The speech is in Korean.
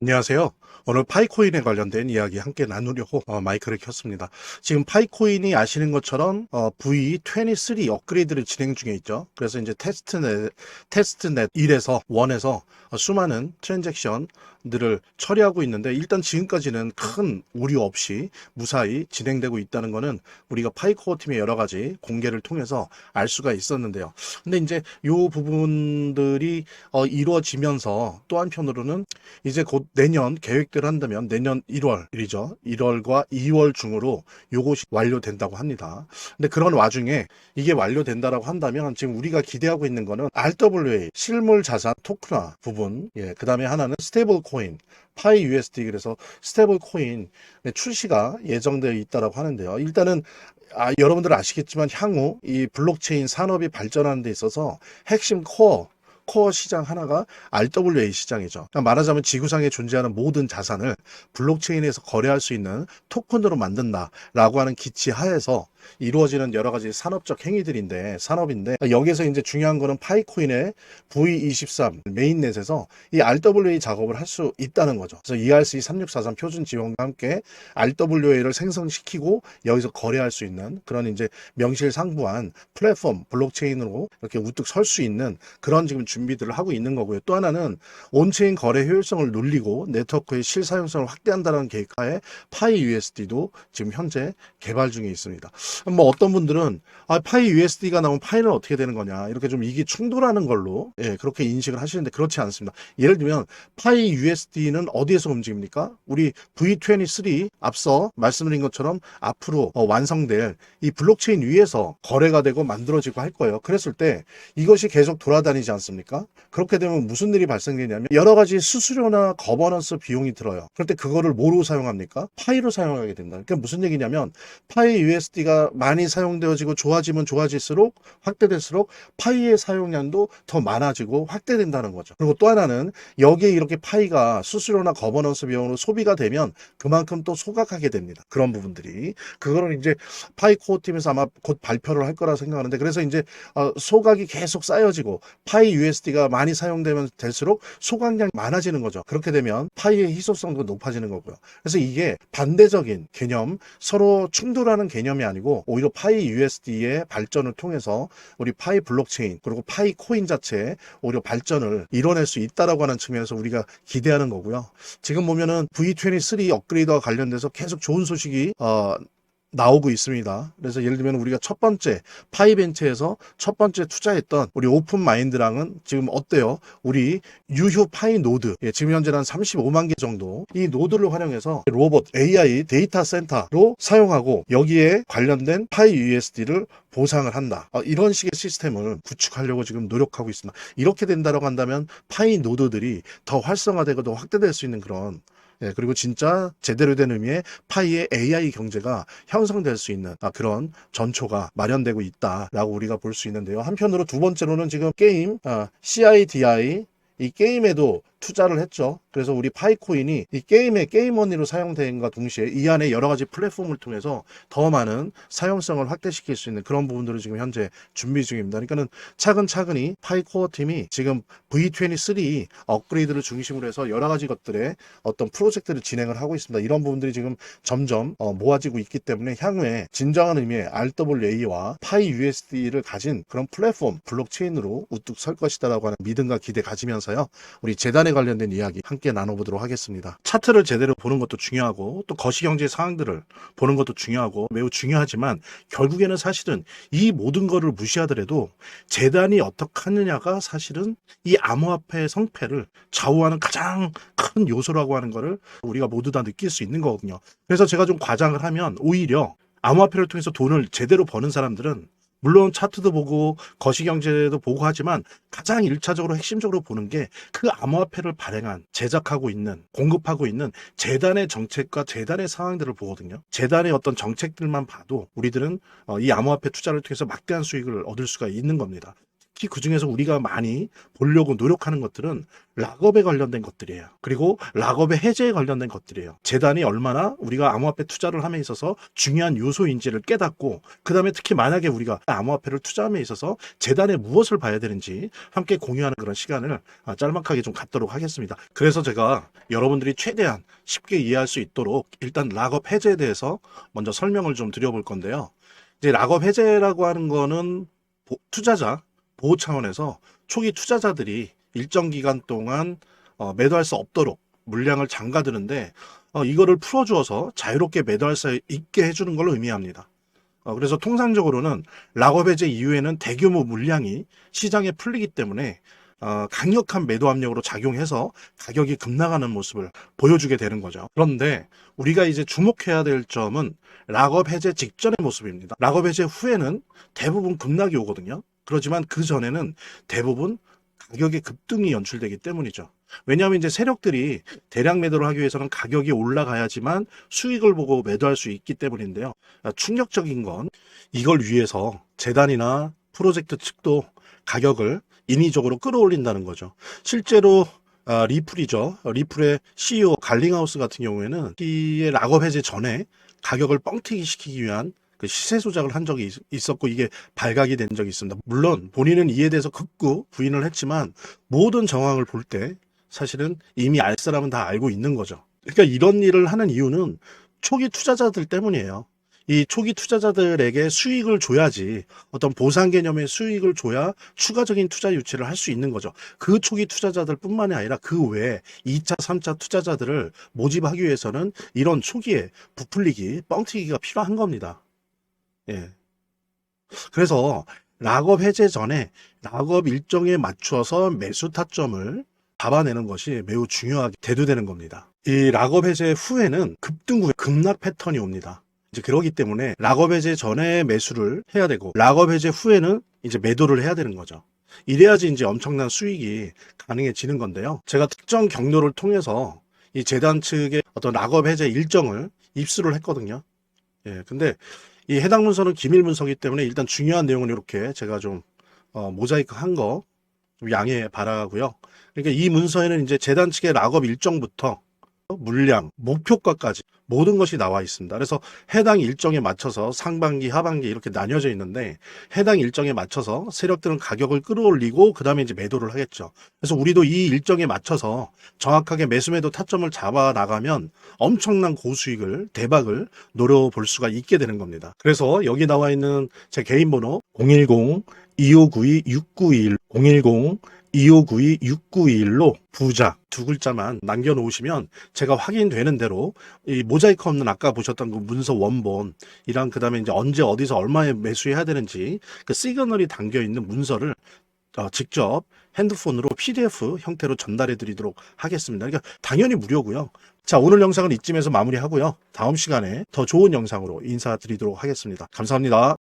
안녕하세요. 오늘 파이코인에 관련된 이야기 함께 나누려고 마이크를 켰습니다. 지금 파이코인이 아시는 것처럼 V23 업그레이드를 진행 중에 있죠. 그래서 이제 테스트넷 1에서 1에서 수많은 트랜잭션들을 처리하고 있는데, 일단 지금까지는 큰 우려 없이 무사히 진행되고 있다는 것은 우리가 파이코어 팀의 여러 가지 공개를 통해서 알 수가 있었는데요. 근데 이제 요 부분들이 이루어지면서 또 한편으로는 이제 곧 내년 계획대로 한다면 내년 1월이죠. 1월과 2월 중으로 요것이 완료된다고 합니다. 근데 그런 와중에 이게 완료된다라고 한다면 지금 우리가 기대하고 있는 거는 RWA 실물 자산 토큰화 부분, 그 다음에 하나는 스테이블 코인 파이 USD, 그래서 스테이블 코인 출시가 예정되어 있다라고 하는데요. 일단은 여러분들 아시겠지만 향후 이 블록체인 산업이 발전하는 데 있어서 핵심 코어 시장 하나가 RWA 시장이죠. 그러니까 말하자면 지구상에 존재하는 모든 자산을 블록체인에서 거래할 수 있는 토큰으로 만든다라고 하는 기치 하에서 이루어지는 여러 가지 산업적 산업인데, 여기서 이제 중요한 거는 파이코인의 V23 메인넷에서 이 RWA 작업을 할 수 있다는 거죠. 그래서 ERC3643 표준 지원과 함께 RWA를 생성시키고 여기서 거래할 수 있는 그런 이제 명실상부한 플랫폼 블록체인으로 이렇게 우뚝 설 수 있는 그런 지금 준비들을 하고 있는 거고요. 또 하나는 온체인 거래 효율성을 늘리고 네트워크의 실사용성을 확대한다는 계획하에 파이 USD도 지금 현재 개발 중에 있습니다. 뭐 어떤 분들은 파이 USD가 나오면 파이는 어떻게 되는 거냐, 이렇게 좀 이게 충돌하는 걸로 그렇게 인식을 하시는데, 그렇지 않습니다. 예를 들면 파이 USD는 어디에서 움직입니까? 우리 V23 앞서 말씀드린 것처럼 앞으로 완성될 이 블록체인 위에서 거래가 되고 만들어지고 할 거예요. 그랬을 때 이것이 계속 돌아다니지 않습니까? 그렇게 되면 무슨 일이 발생되냐면 여러 가지 수수료나 거버넌스 비용이 들어요. 그럴 때 그거를 뭐로 사용합니까? 파이로 사용하게 된다. 그러니까 무슨 얘기냐면 파이 USD가 많이 사용되어지고 좋아지면 좋아질수록, 확대될수록 파이의 사용량도 더 많아지고 확대된다는 거죠. 그리고 또 하나는 여기에 이렇게 파이가 수수료나 거버넌스 비용으로 소비가 되면 그만큼 또 소각하게 됩니다. 그런 부분들이, 그거는 이제 파이 코어 팀에서 아마 곧 발표를 할 거라 생각하는데, 그래서 이제 소각이 계속 쌓여지고 파이 USD가 많이 사용되면 될수록 소각량이 많아지는 거죠. 그렇게 되면 파이의 희소성도 높아지는 거고요. 그래서 이게 반대적인 개념, 서로 충돌하는 개념이 아니고 오히려 파이 USD의 발전을 통해서 우리 파이 블록체인 그리고 파이 코인 자체의 오히려 발전을 이뤄낼 수 있다라고 하는 측면에서 우리가 기대하는 거고요. 지금 보면은 V23 업그레이드와 관련돼서 계속 좋은 소식이 나오고 있습니다. 그래서 예를 들면 우리가 첫 번째 파이벤처에서 첫 번째 투자했던 우리 오픈 마인드랑은 지금 어때요? 우리 유휴 파이 노드, 지금 현재 한 35만 개 정도 이 노드를 활용해서 로봇 AI 데이터 센터로 사용하고 여기에 관련된 파이 USD를 보상을 한다. 이런 식의 시스템을 구축하려고 지금 노력하고 있습니다. 이렇게 된다고 한다면 파이 노드들이 더 활성화되고 더 확대될 수 있는 그런, 그리고 진짜 제대로 된 의미의 파이의 AI 경제가 형성될 수 있는 그런 전초가 마련되고 있다라고 우리가 볼 수 있는데요. 한편으로 두 번째로는 지금 게임, CIDI 이 게임에도 투자를 했죠. 그래서 우리 파이코인이 이 게임머니로 사용된과 동시에 이 안에 여러 가지 플랫폼을 통해서 더 많은 사용성을 확대시킬 수 있는 그런 부분들을 지금 현재 준비 중입니다. 그러니까는 차근차근히 파이코어 팀이 지금 V23 업그레이드를 중심으로 해서 여러 가지 것들의 어떤 프로젝트를 진행을 하고 있습니다. 이런 부분들이 지금 점점 모아지고 있기 때문에 향후에 진정한 의미의 RWA와 파이 USD를 가진 그런 플랫폼 블록체인으로 우뚝 설 것이다라고 하는 믿음과 기대 가지면서요, 우리 재단에 관련된 이야기 함께 나눠보도록 하겠습니다. 차트를 제대로 보는 것도 중요하고 또 거시경제 상황들을 보는 것도 중요하고 매우 중요하지만, 결국에는 사실은 이 모든 거를 무시하더라도 재단이 어떻게 하느냐가 사실은 이 암호화폐의 성패를 좌우하는 가장 큰 요소라고 하는 거를 우리가 모두 다 느낄 수 있는 거거든요. 그래서 제가 좀 과장을 하면, 오히려 암호화폐를 통해서 돈을 제대로 버는 사람들은 물론 차트도 보고 거시경제도 보고 하지만 가장 일차적으로 핵심적으로 보는 게 그 암호화폐를 발행한, 제작하고 있는, 공급하고 있는 재단의 정책과 재단의 상황들을 보거든요. 재단의 어떤 정책들만 봐도 우리들은 이 암호화폐 투자를 통해서 막대한 수익을 얻을 수가 있는 겁니다. 특히 그중에서 우리가 많이 보려고 노력하는 것들은 락업에 관련된 것들이에요. 그리고 락업의 해제에 관련된 것들이에요. 재단이 얼마나 우리가 암호화폐 투자를 함에 있어서 중요한 요소인지를 깨닫고, 그 다음에 특히 만약에 우리가 암호화폐를 투자함에 있어서 재단에 무엇을 봐야 되는지 함께 공유하는 그런 시간을 짤막하게 좀 갖도록 하겠습니다. 그래서 제가 여러분들이 최대한 쉽게 이해할 수 있도록 일단 락업 해제에 대해서 먼저 설명을 좀 드려볼 건데요. 이제 락업 해제라고 하는 거는 투자자 보호 차원에서 초기 투자자들이 일정 기간 동안 매도할 수 없도록 물량을 잠가두는데, 이거를 풀어주어서 자유롭게 매도할 수 있게 해주는 걸 의미합니다. 그래서 통상적으로는 락업 해제 이후에는 대규모 물량이 시장에 풀리기 때문에 강력한 매도 압력으로 작용해서 가격이 급락하는 모습을 보여주게 되는 거죠. 그런데 우리가 이제 주목해야 될 점은 락업 해제 직전의 모습입니다. 락업 해제 후에는 대부분 급락이 오거든요. 그렇지만 그 전에는 대부분 가격의 급등이 연출되기 때문이죠. 왜냐하면 이제 세력들이 대량 매도를 하기 위해서는 가격이 올라가야지만 수익을 보고 매도할 수 있기 때문인데요. 충격적인 건 이걸 위해서 재단이나 프로젝트 측도 가격을 인위적으로 끌어올린다는 거죠. 실제로 리플이죠. 리플의 CEO 갈링하우스 같은 경우에는 이 락업 해제 전에 가격을 뻥튀기 시키기 위한 그 시세 조작을 한 적이 있었고, 이게 발각이 된 적이 있습니다. 물론 본인은 이에 대해서 극구 부인을 했지만 모든 정황을 볼 때 사실은 이미 알 사람은 다 알고 있는 거죠. 그러니까 이런 일을 하는 이유는 초기 투자자들 때문이에요. 이 초기 투자자들에게 수익을 줘야지, 어떤 보상 개념의 수익을 줘야 추가적인 투자 유치를 할 수 있는 거죠. 그 초기 투자자들 뿐만이 아니라 그 외에 2차, 3차 투자자들을 모집하기 위해서는 이런 초기에 부풀리기, 뻥튀기가 필요한 겁니다. 예. 그래서 락업 해제 전에 락업 일정에 맞춰서 매수 타점을 잡아내는 것이 매우 중요하게 대두되는 겁니다. 이 락업 해제 후에는 급등 후에 급락 패턴이 옵니다. 이제 그러기 때문에 락업 해제 전에 매수를 해야 되고, 락업 해제 후에는 이제 매도를 해야 되는 거죠. 이래야지 이제 엄청난 수익이 가능해지는 건데요. 제가 특정 경로를 통해서 이 재단 측의 어떤 락업 해제 일정을 입수를 했거든요. 예, 근데 이 해당 문서는 기밀 문서이기 때문에 일단 중요한 내용은 이렇게 제가 좀 모자이크 한 거 좀 양해 바라고요. 그러니까 이 문서에는 이제 재단 측의 락업 일정부터 물량, 목표가까지 모든 것이 나와 있습니다. 그래서 해당 일정에 맞춰서 상반기, 하반기 이렇게 나뉘어져 있는데, 해당 일정에 맞춰서 세력들은 가격을 끌어올리고 그 다음에 이제 매도를 하겠죠. 그래서 우리도 이 일정에 맞춰서 정확하게 매수 매도 타점을 잡아 나가면 엄청난 고수익을, 대박을 노려볼 수가 있게 되는 겁니다. 그래서 여기 나와 있는 제 개인 번호 010-2592-6921 010-2592-6921로 부자 두 글자만 남겨놓으시면 제가 확인되는 대로 이 모자이크 없는 아까 보셨던 그 문서 원본이랑 그 다음에 이제 언제 어디서 얼마에 매수해야 되는지 그 시그널이 담겨 있는 문서를 직접 핸드폰으로 PDF 형태로 전달해 드리도록 하겠습니다. 그러니까 당연히 무료고요. 자, 오늘 영상은 이쯤에서 마무리하고요. 다음 시간에 더 좋은 영상으로 인사드리도록 하겠습니다. 감사합니다.